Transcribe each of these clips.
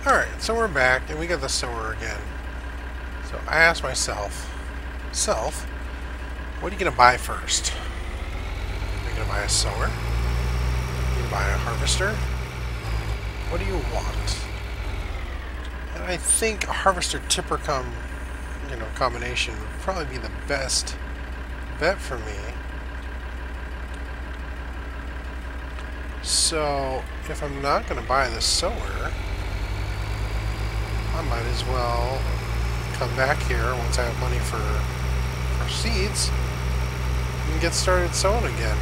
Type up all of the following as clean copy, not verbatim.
Alright, so we're back, and we got the sower again. So I asked myself, what are you going to buy first? Are you going to buy a sower? Are you going to buy a harvester? What do you want? And I think a harvester tipper combination would probably be the best bet for me. So if I'm not going to buy the sower, I might as well come back here once I have money for seeds and get started sowing again.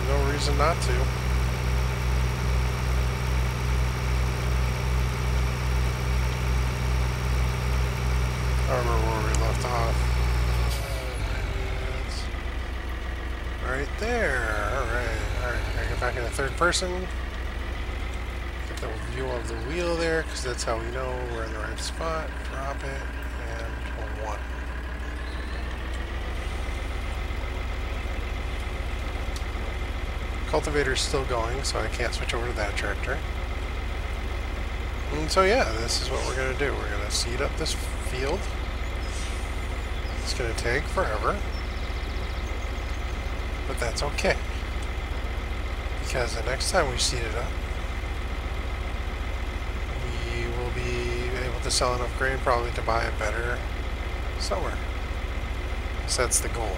No reason not to. I remember where we left off. Right there. Alright. I get back in the third person. Get the view of the wheel there, because that's how we know we're in the right spot. Drop it, and 1. Cultivator's still going, so I can't switch over to that tractor. And so yeah, this is what we're going to do. We're going to seed up this field. It's going to take forever. But that's okay. Because the next time we seed it up, we will be able to sell enough grain probably to buy a better sower. So that's the goal.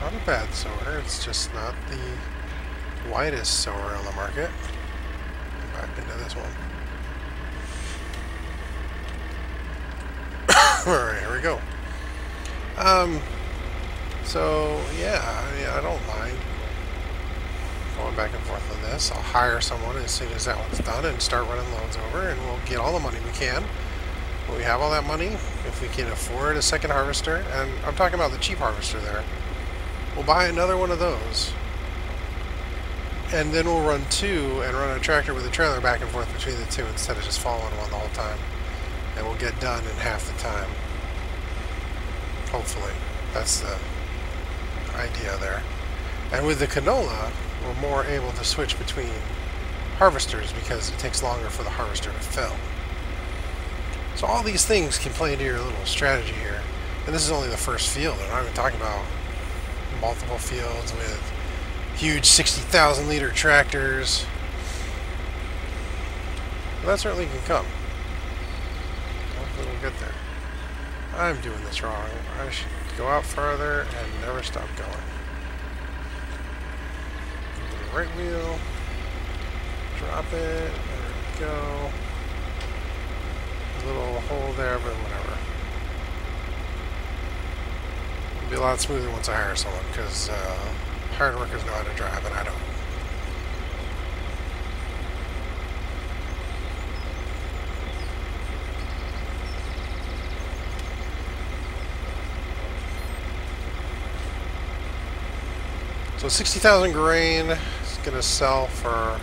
Not a bad sower, it's just not the widest sower on the market. Back into this one. Alright, here we go. So yeah, I don't mind going back and forth on this. I'll hire someone as soon as that one's done and start running loads over, and we'll get all the money we can. When we have all that money, if we can afford a second harvester, and I'm talking about the cheap harvester there, we'll buy another one of those. And then we'll run 2 and run a tractor with a trailer back and forth between the 2 instead of just following one the whole time. And we'll get done in half the time. Hopefully. That's the idea there. And with the canola, we're more able to switch between harvesters because it takes longer for the harvester to fill. So all these things can play into your little strategy here. And this is only the first field. I'm not even talking about multiple fields with huge 60,000 liter tractors. Well, that certainly can come. Hopefully we'll get there. I'm doing this wrong. I should go out farther and never stop going. Right wheel. Drop it. There we go. A little hole there, but whatever. It'll be a lot smoother once I hire someone, because hard workers know how to drive, and I don't. So 60,000 grain is going to sell for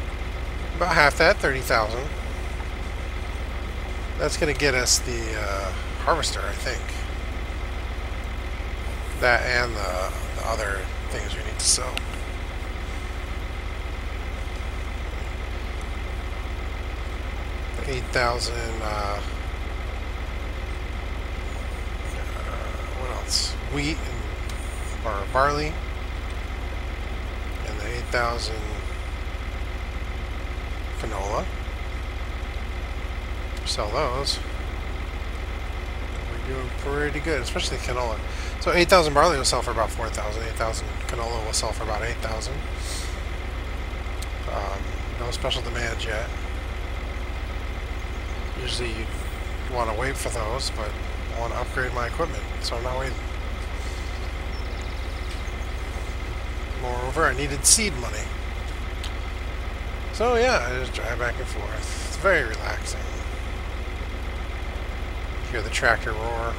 about half that, 30,000. That's going to get us the harvester, I think. That and the other things we need to sell. The 8,000, what else? Wheat or barley. And the 8,000 canola. Sell those. We're doing pretty good, especially canola. So 8,000 barley will sell for about 4,000. 8,000 canola will sell for about 8,000. No special demands yet. Usually you want to wait for those, but I want to upgrade my equipment, so I'm not waiting. Moreover, I needed seed money. So yeah, I just drive back and forth. It's very relaxing. Hear the tractor roar.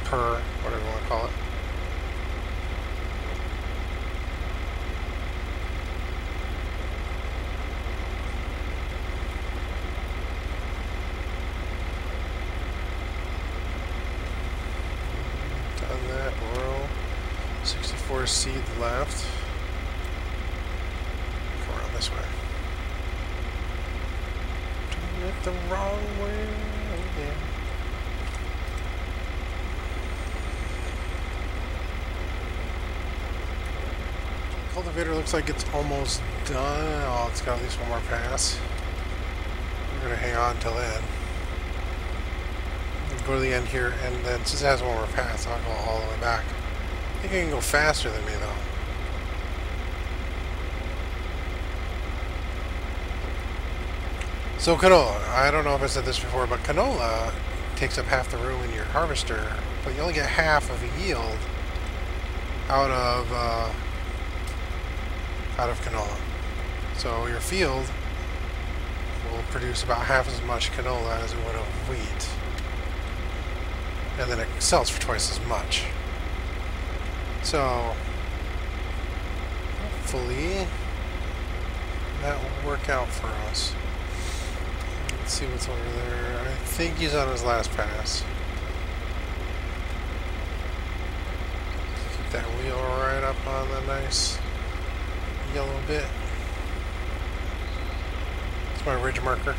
Purr, whatever you want to call it. 4 seed left. Go around this way. Turn it the wrong way again. Cultivator looks like it's almost done. Oh, it's got at least one more pass. We're going to hang on till then. Go to the end here, and then since it has one more pass, I'll go all the way back. I think I can go faster than me, though. So canola, I don't know if I said this before, but canola takes up half the room in your harvester, but you only get half of the yield out of canola. So your field will produce about half as much canola as it would of wheat. And then it sells for twice as much. So hopefully that will work out for us. Let's see what's over there. I think he's on his last pass. Keep that wheel right up on the nice yellow bit. It's my ridge marker.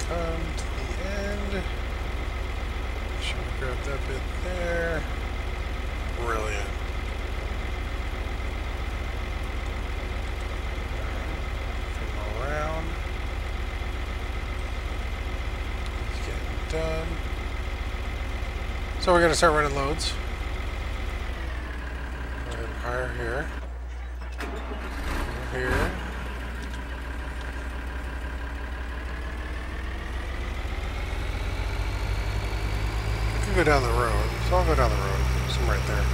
Come to the end. Should we grab that bit there? Brilliant. Come around. It's getting done. So we're going to start running loads. Go ahead and hire here. Here. Go down the road, so I'll go down the road. Some right there.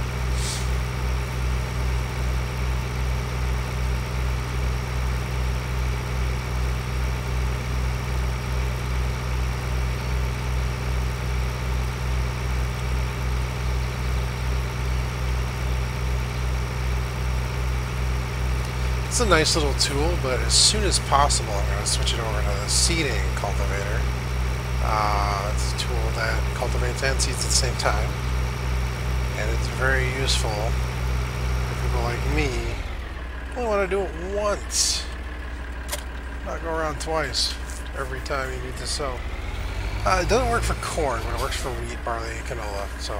It's a nice little tool, but as soon as possible, I'm going to switch it over to the seeding cultivator. It's a tool that cultivates and seeds at the same time, and it's very useful for people like me who only want to do it once, not go around twice every time you need to sow. It doesn't work for corn, but it works for wheat, barley, canola. So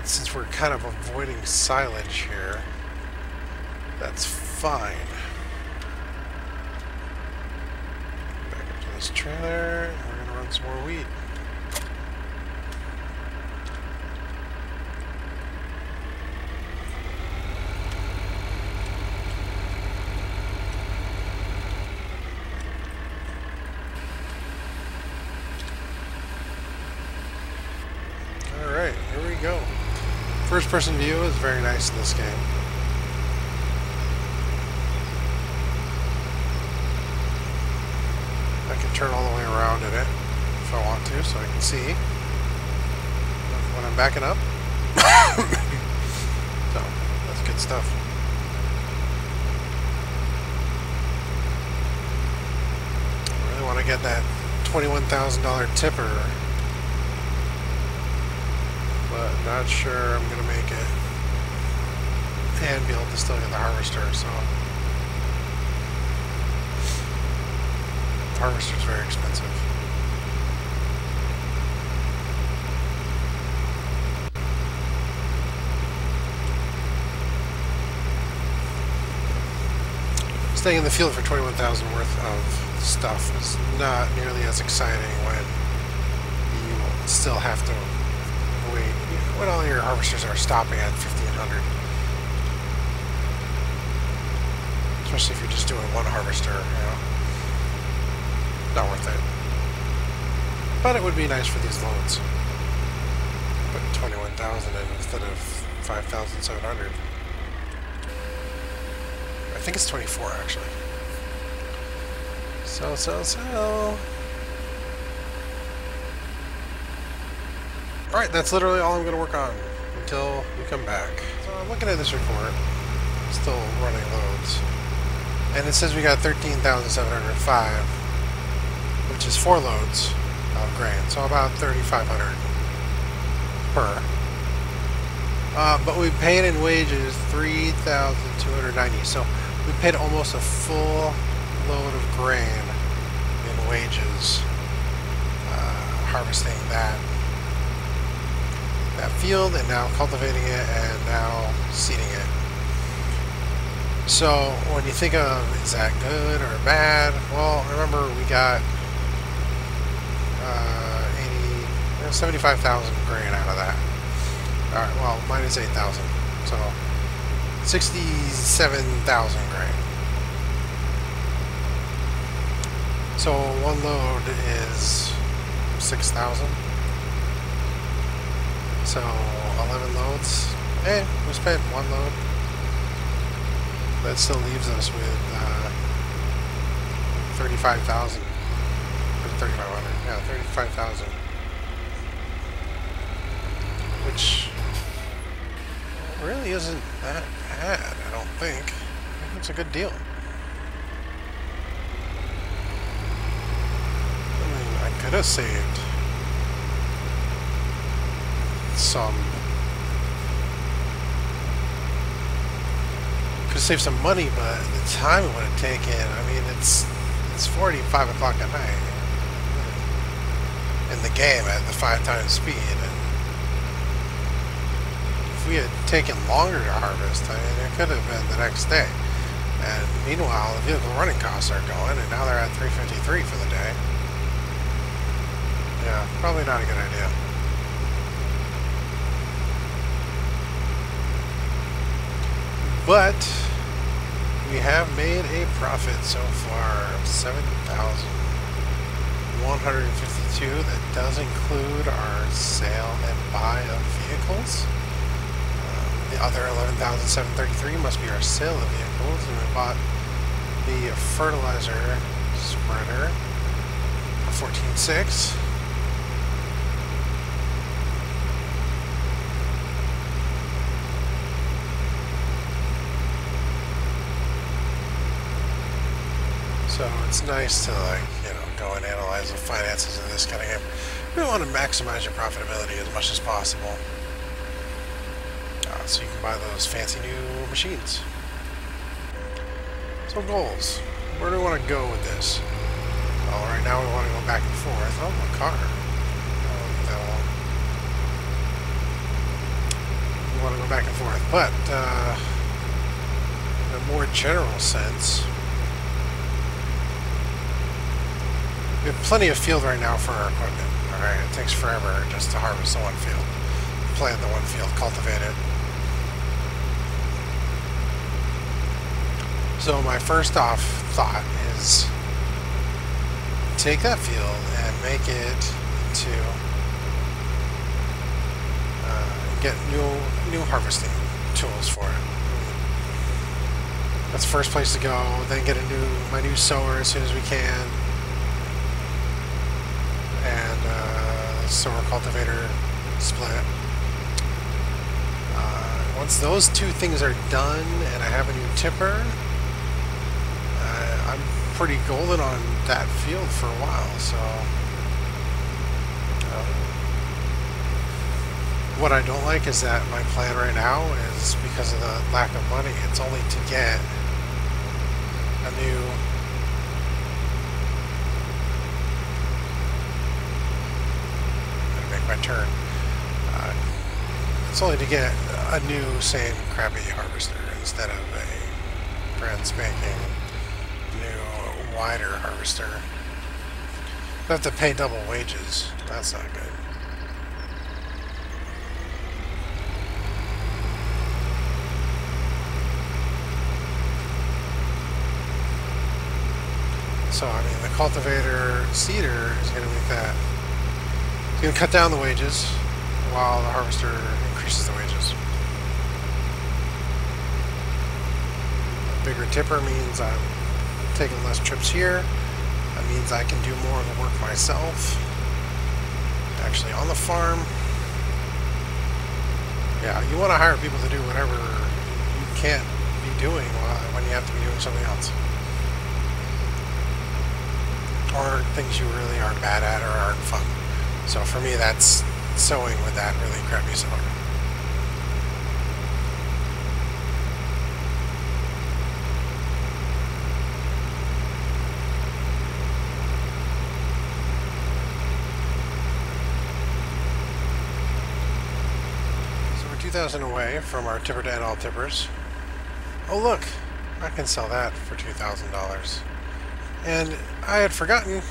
since we're kind of avoiding silage here, that's fine. This trailer, and we're going to run some more wheat. Alright, here we go. First person view is very nice in this game. I can turn all the way around in it if I want to, so I can see when I'm backing up. So, that's good stuff. I really want to get that $21,000 tipper, but not sure I'm going to make it and be able to still get the harvester, so the harvester's very expensive. Staying in the field for $21,000 worth of stuff is not nearly as exciting when you still have to wait. When all your harvesters are stopping at 1,500. Especially if you're just doing one harvester, you know. Not worth it. But it would be nice for these loads. Put 21,000 in instead of 5,700. I think it's 24 actually. Sell. Alright, that's literally all I'm going to work on until we come back. So I'm looking at this report, still running loads, and it says we got 13,705, which is 4 loads of grain, so about 3,500 per. But we paid in wages 3,290, so we paid almost a full load of grain in wages, harvesting that field and now cultivating it and now seeding it. So when you think of, is that good or bad? Well, remember we got 75,000 grain out of that. Alright, well, minus 8,000. So 67,000 grain. So one load is 6,000. So 11 loads. We spent one load. That still leaves us with 35,000. 3,500. Yeah, 35,000. Which really isn't that bad, I don't think. I think it's a good deal. I mean, I could have saved some some money, but the time it would have taken, I mean, it's 45 o'clock at night in the game at the 5 times speed, and if we had taken longer to harvest, I mean, it could have been the next day. And meanwhile, the vehicle running costs are going, and now they're at 353 for the day. Yeah, probably not a good idea. But we have made a profit so far of 7,152. That does include our sale and buy of vehicles. The other 11,733 must be our sale of vehicles, and we bought the fertilizer spreader for 14,600. So it's nice to, like, you know, go and analyze the finances of this kind of game. We want to maximize your profitability as much as possible. So you can buy those fancy new machines. So goals. Where do we want to go with this? Well, right now we want to go back and forth. Oh, my car. I'll leave that alone. We want to go back and forth. But, in a more general sense, we have plenty of field right now for our equipment. Alright, it takes forever just to harvest the one field. Plant the one field, cultivate it. So my first off thought is take that field and make it into get new harvesting tools for it. That's the first place to go. Then get my new sower as soon as we can, and sower cultivator split. Once those two things are done and I have a new tipper, I'm pretty golden on that field for a while. So what I don't like is that my plan right now is, because of the lack of money, it's only to get a new my turn. It's only to get a new, same crappy harvester instead of a brand spanking new, wider harvester. I have to pay double wages. That's not good. So, I mean, the cultivator seeder is going to make that. It's going to cut down the wages while the harvester increases the wages. A bigger tipper means I'm taking less trips here. That means I can do more of the work myself, actually on the farm. Yeah, you want to hire people to do whatever you can't be doing when you have to be doing something else. Or things you really are bad at or aren't fun. So for me, that's sewing with that really crappy sewer. So we're 2,000 away from our tipper to end all tippers. Oh look, I can sell that for $2,000. And I had forgotten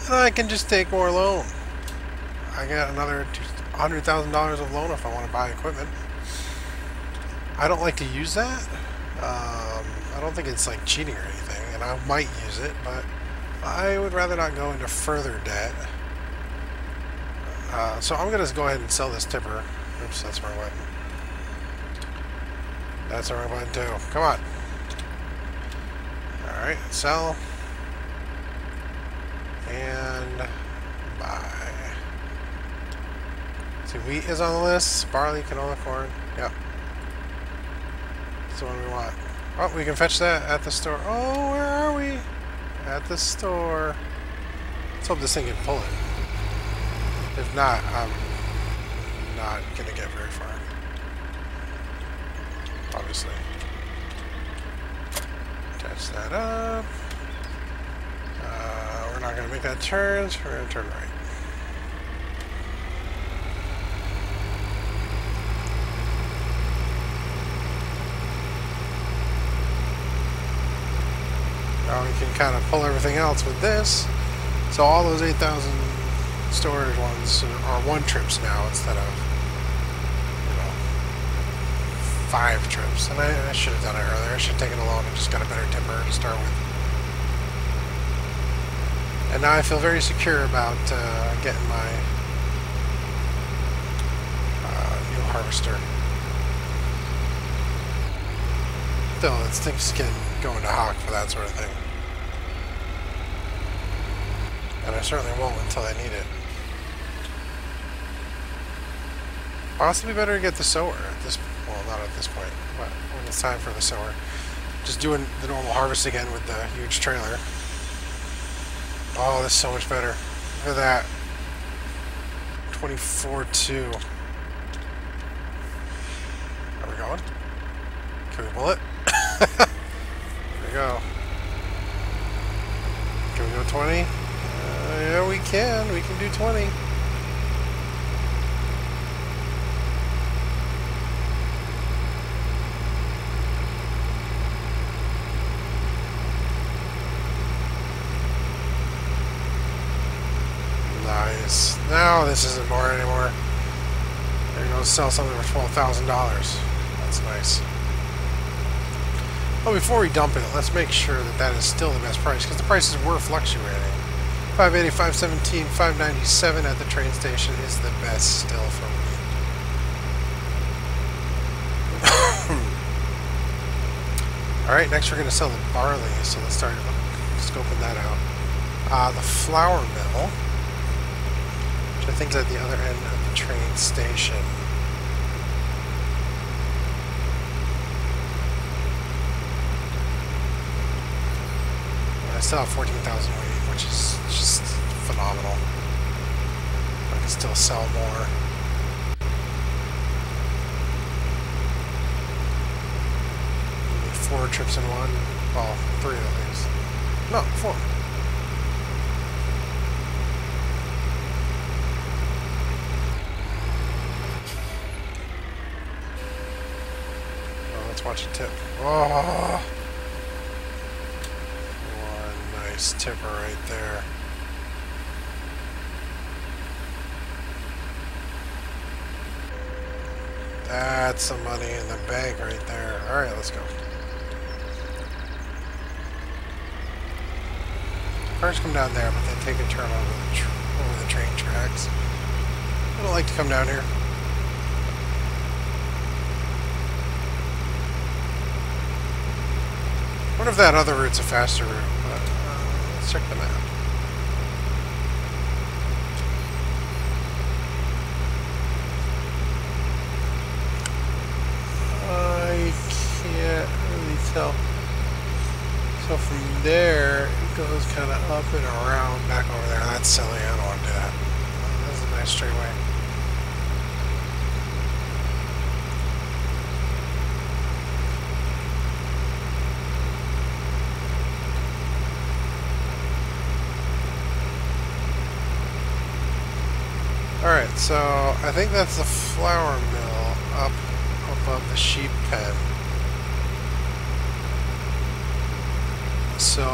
that I can just take more loan. I got another $100,000 of loan if I want to buy equipment. I don't like to use that. I don't think it's like cheating or anything, and I might use it, but I would rather not go into further debt. So I'm going to go ahead and sell this tipper. Oops, that's the wrong button. That's the wrong button too. Come on. Alright, sell. And buy. See, wheat is on the list. Barley, canola, corn. Yep. That's the one we want. Oh, we can fetch that at the store. Oh, where are we? At the store. Let's hope this thing can pull it. If not, I'm not going to get very far. Obviously. Attach that up. We're not going to make that turn, so we're going to turn right. Now we can kind of pull everything else with this. So all those 8,000 storage ones are one trips now instead of, 5 trips. And I should have done it earlier. I should have taken a loan and just got a better tipper to start with. And now I feel very secure about getting my new harvester. Still, it's things can go into hock for that sort of thing. And I certainly won't until I need it. Possibly better to get the sower at this point. Well, not at this point, but when it's time for the sower. Just doing the normal harvest again with the huge trailer. Oh, this is so much better. Look at that. 24.2. Are we going? Can we pull it? There we go. Can we go 20? Yeah, we can. We can do 20. Nice. Now this isn't more anymore. They're going to sell something for $12,000. That's nice. Well, before we dump it, let's make sure that that is still the best price, because the prices were fluctuating. 580, 517, 597 at the train station is the best still for me. Alright, next we're going to sell the barley, so let's start scoping that out. The flour mill, which I think is at the other end of the train station. I still have 14,000 wheat, which is just phenomenal. I can still sell more. Maybe 4 trips in one. Well, 3 at least. No, 4. Oh, let's watch it tip. Oh! Nice tipper right there. That's some money in the bank right there. Alright, let's go. Cars come down there, but they take a turn over the train tracks. I don't like to come down here. I wonder if that other route's a faster route, but let's check the map. hill. So from there, it goes kind of up and around back over there. That's silly. I don't want to do that. That's a nice straightaway. Alright, so I think that's the flour mill up above the sheep pen. So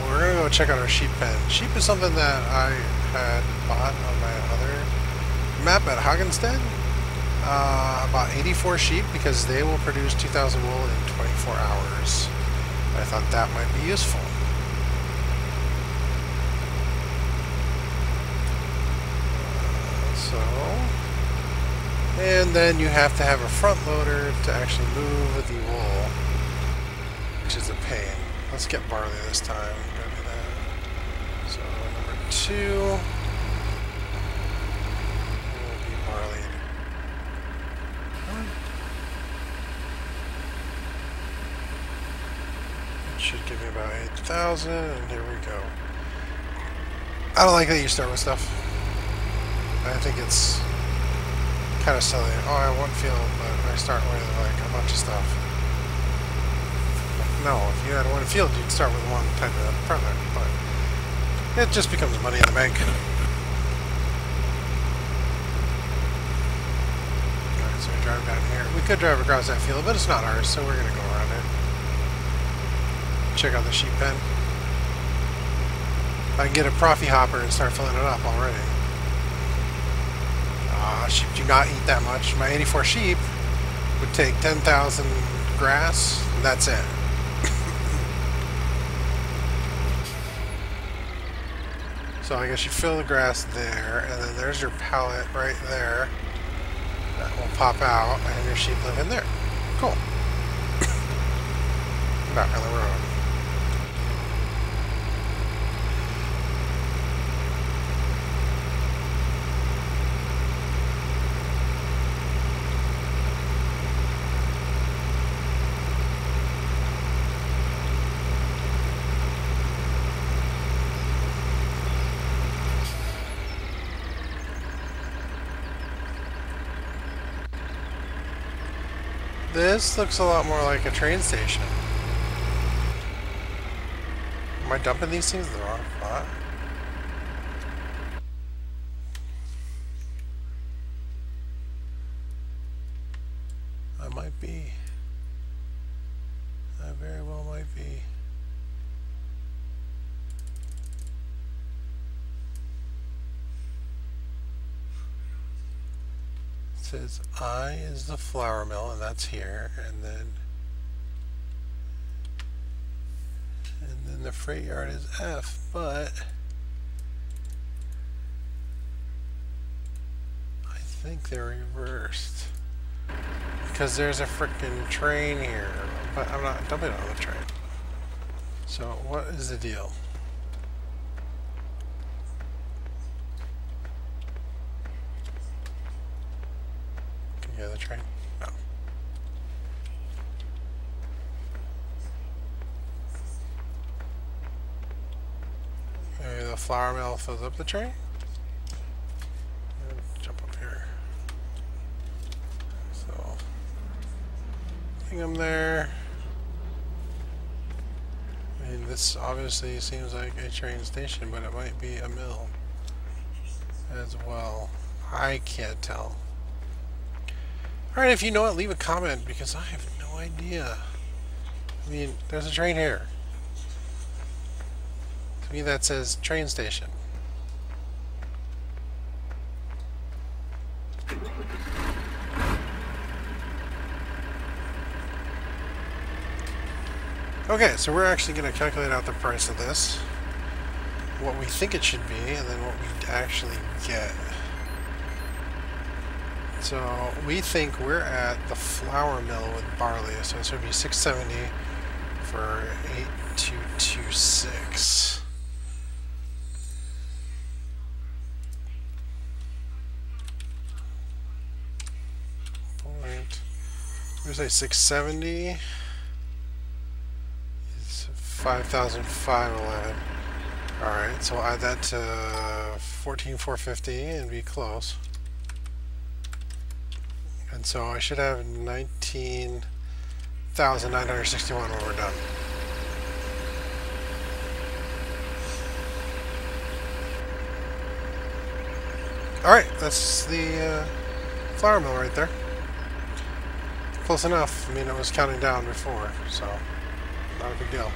we're going to go check out our sheep pen. Sheep is something that I had bought on my other map at Hagenstead. About 84 sheep because they will produce 2,000 wool in 24 hours. I thought that might be useful. And then you have to have a front loader to actually move the wool, which is a pain. Let's get barley this time. Go do that. So number 2 will be barley. It should give me about 8,000, and here we go. I don't like that you start with stuff. I think it's kind of silly. Oh, I have one field, but I start with like a bunch of stuff. No, if you had one field, you'd start with one type of product, but it just becomes money in the bank. Alright, so we drive down here. We could drive across that field, but it's not ours, so we're going to go around it. Check out the sheep pen. I can get a Profi hopper and start filling it up already. Sheep do not eat that much. My 84 sheep would take 10,000 grass, and that's it. So I guess you fill the grass there, and then there's your pallet right there. That will pop out, and your sheep live in there. Cool. Back on the road. This looks a lot more like a train station. Am I dumping these things in the wrong spot? I might be. I very well might be. It says I is the flour mill, and that's here, and then the freight yard is F, but I think they're reversed because there's a frickin' train here, but I'm not dumping it on the train. So what is the deal? Can you hear the train? No. Maybe the flour mill fills up the train? Jump up here. So, I think I'm there. I mean, this obviously seems like a train station, but it might be a mill as well. I can't tell. Alright, if you know it, leave a comment, because I have no idea. I mean, there's a train here. To me that says train station. Okay, so we're actually going to calculate out the price of this, what we think it should be, and then what we actually get. So we think we're at the flour mill with barley, so this would be 670 for 8226. We say 670. 5,511. Alright, so I'll add that to 14,450 and be close. And so I should have 19,961 when we're done. Alright, that's the flour mill right there. Close enough. I mean, it was counting down before, so not a big deal.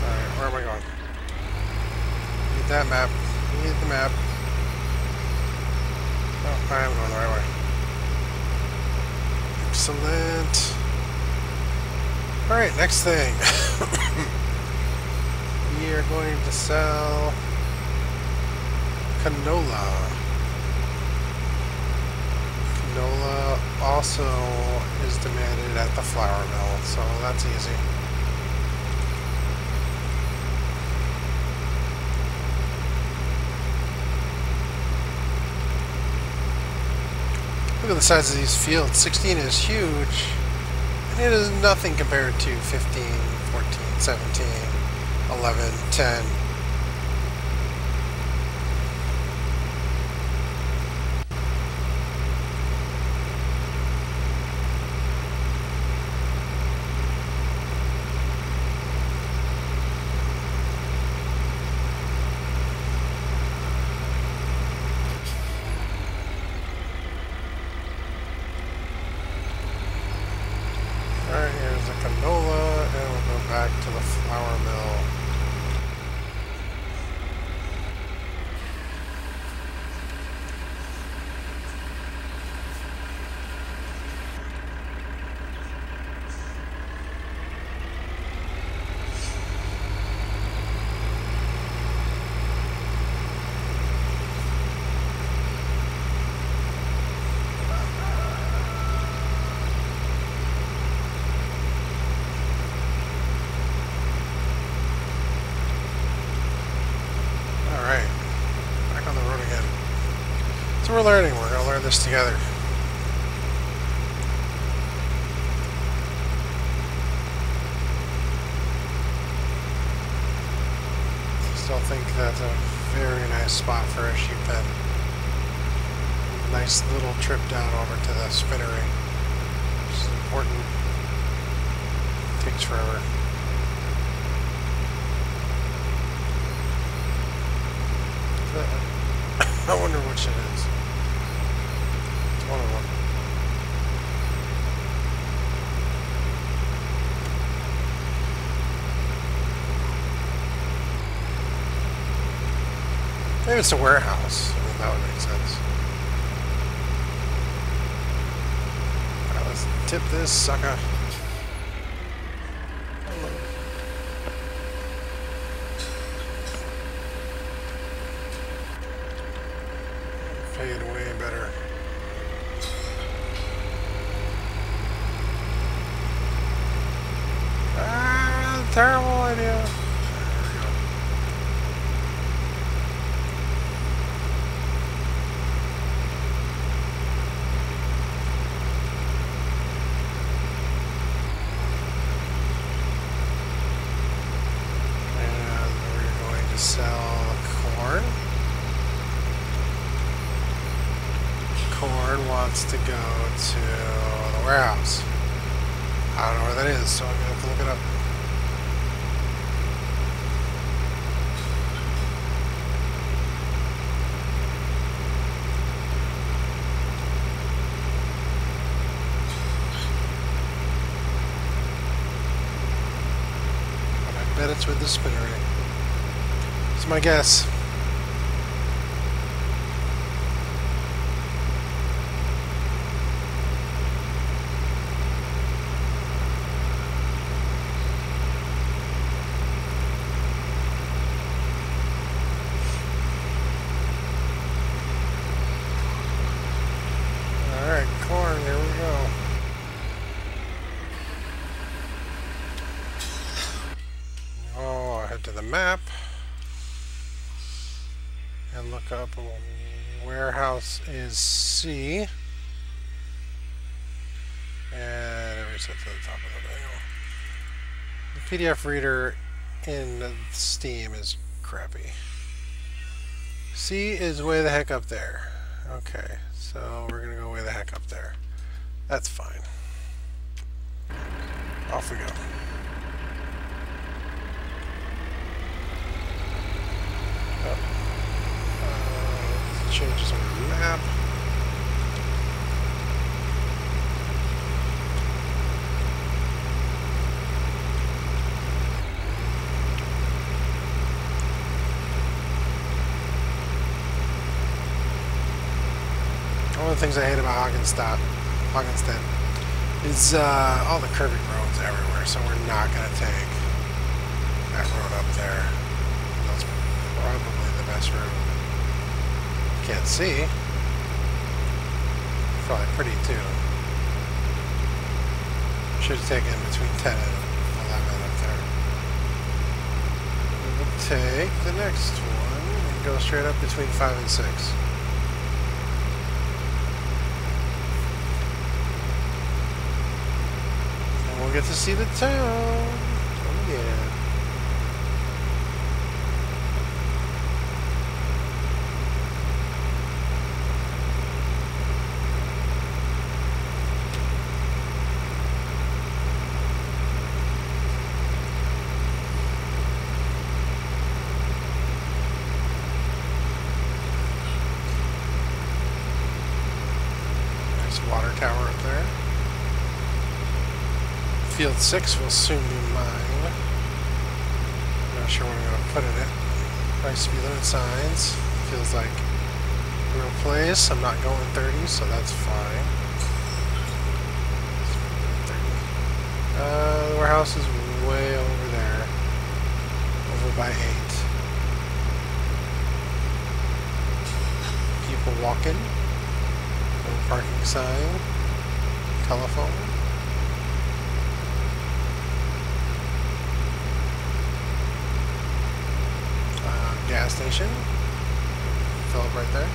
Alright, where am I going? Need that map. Need the map. Oh, I am going the right way. Excellent. Alright, next thing. We are going to sell canola. Canola also is demanded at the flour mill, so that's easy. Look at the size of these fields. 16 is huge, and it is nothing compared to 15, 14, 17, 11, 10. Alright, here's the canola, and we'll go back to the flour mill. So we're learning. We're going to learn this together. Still think that's a very nice spot for a sheep pen. Nice little trip down over to the spinnery, which is important. It takes forever. I wonder which it is. It's one of them. Maybe it's a warehouse. I mean, that would make sense. Alright, let's tip this sucker. Fade way better. Ah, terrible idea. There we go. And we're going to sell corn. Corn wants to go to the warehouse. I don't know where that is, so I'm going to have to look it up. But I bet it's with the spinnery. It's my guess. Corn, here we go. Oh, I head to the map and look up warehouse is C. And we reset to the top of the manual. The PDF reader in Steam is crappy. C is way the heck up there. Okay, so we're gonna go way the heck up there. That's fine. Off we go. Changes on the map. One of the things I hate about Haagenstedt is all the curvy roads everywhere, so we're not going to take that road up there. That's probably the best route. Can't see. Probably pretty too. Should have taken between 10 and 11 up there. We'll take the next one and go straight up between 5 and 6. And we'll get to see the town. Oh yeah. Water tower up there. Field 6 will soon be mine. Not sure what I'm going to put in it. Probably speed limit signs. Feels like a real place. I'm not going 30, so that's fine. The warehouse is way over there. Over by 8. People walking. Parking sign, telephone. Gas station. Fill up right there.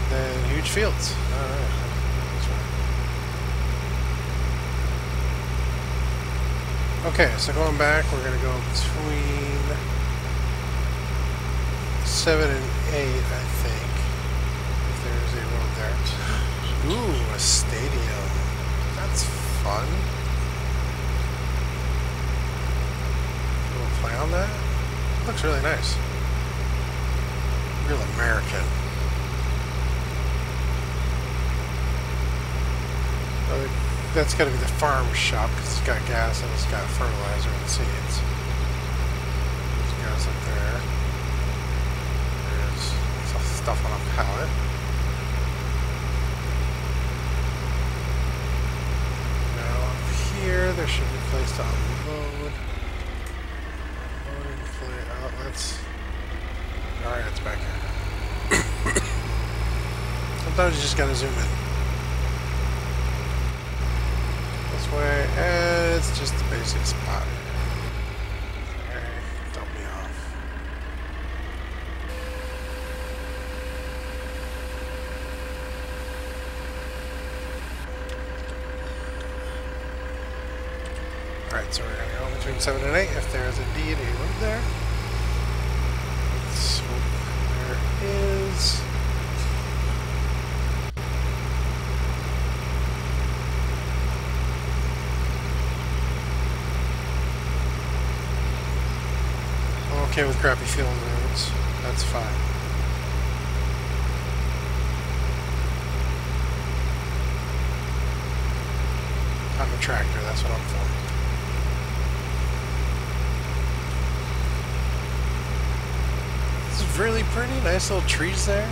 Then huge fields. Alright. That's right. Okay, so going back, we're going to go between 7 and 8, I think. There's a road there. Ooh, a stadium. That's fun. We'll play on that. Looks really nice. Real American. That's got to be the farm shop because it's got gas and it's got fertilizer and seeds. There's gas up there. There's stuff on a pallet. Here, there should be a place to unload. Loading plate outlets. Alright, it's back here. Sometimes you just gotta zoom in. This way, and it's just the basic spot. Okay, don't be off. Alright, so we're going to go between 7 and 8 if there is indeed a road there. Let's hope there is. I'm okay with crappy field roads. That's fine. I'm a tractor, that's what I'm for. Really pretty, nice little trees there.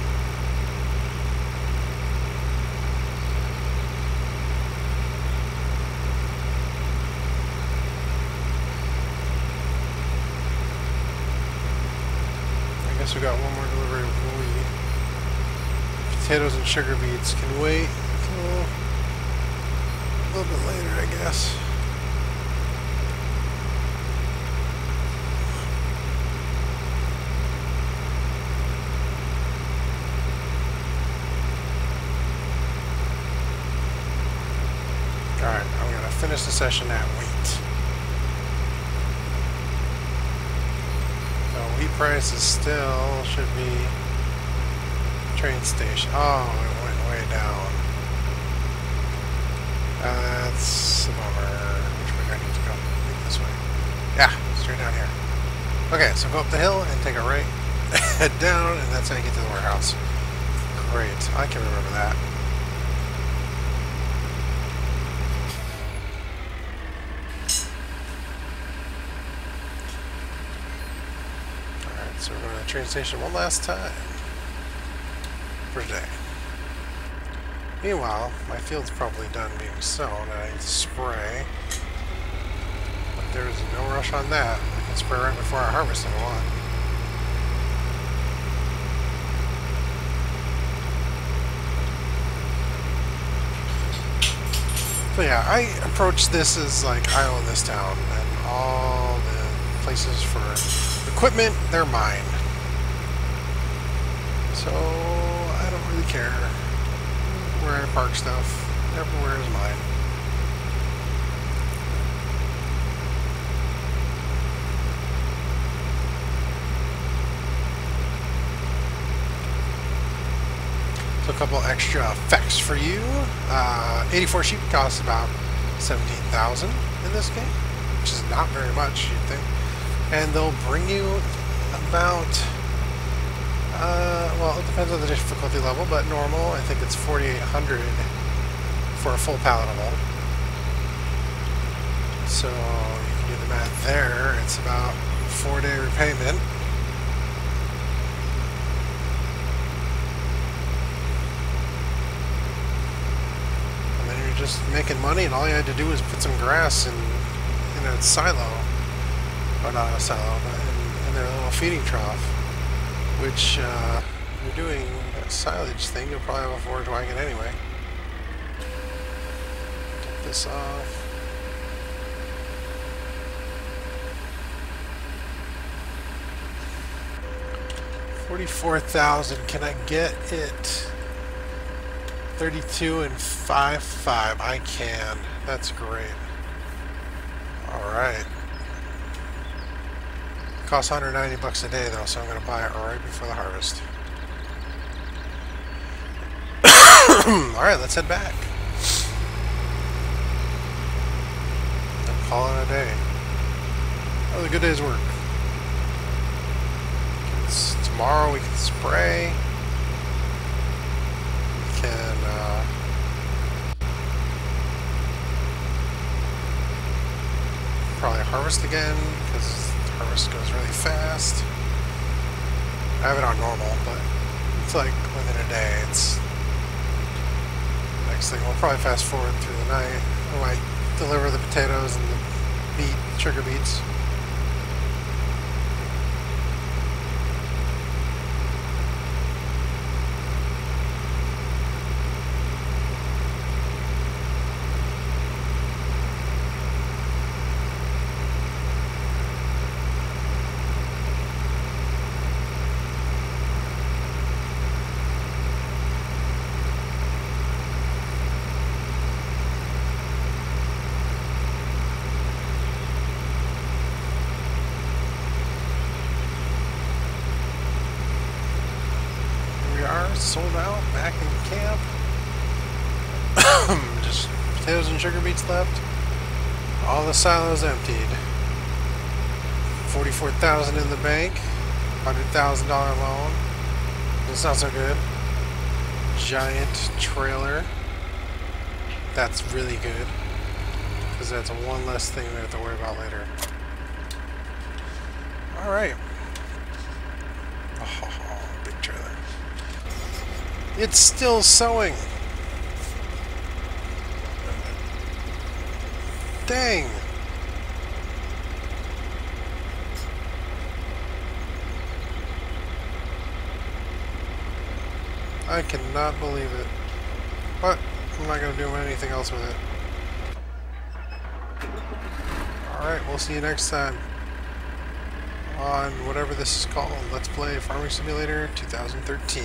I guess we got one more delivery of wheat. Potatoes and sugar beets can wait until a little bit later, I guess. session at wheat. So wheat prices still should be train station. Oh, it went way down. That's a bummer. Which way do I need to go? I think this way. Yeah, straight down here. Okay, so go up the hill and take a right, head down, and that's how you get to the warehouse. Great, I can remember that. Alright, so we're going to the train station one last time for today. Meanwhile, my field's probably done being sown, and I need to spray. But there's no rush on that. We can spray right before our harvest if we want. So yeah, I approach this as like I own this town, and all the places for equipment, they're mine. So I don't really care where I park stuff. Everywhere is mine. So a couple extra effects for you. 84 sheep costs about 17,000 in this game, which is not very much, you'd think. And they'll bring you about, well, it depends on the difficulty level, but normal, I think it's 4,800 for a full palatable. So you can do the math there. It's about 4-day repayment. Just making money, and all you had to do was put some grass in a silo, or not a silo, but in their little feeding trough, which you're doing a silage thing, you'll probably have a forage wagon anyway. Take this off. $44,000, can I get it? 32 and 5.5. I can. That's great. Alright. Costs 190 bucks a day though, so I'm going to buy it right before the harvest. Alright, let's head back. And call it a day. That was a good day's work. Tomorrow we can spray. Can probably harvest again because harvest goes really fast. I have it on normal, but it's like within a day. It's next thing. We'll probably fast forward through the night. We might deliver the potatoes and the sugar beets. Sold out, back in camp. Just potatoes and sugar beets left. All the silos emptied. 44,000 in the bank. $100,000 loan. It's not so good. Giant trailer. That's really good, because that's one less thing we have to worry about later. All right. Oh, big trailer. It's still sowing. Dang. I cannot believe it. But I'm not going to do anything else with it. Alright, we'll see you next time on whatever this is called. Let's Play Farming Simulator 2013.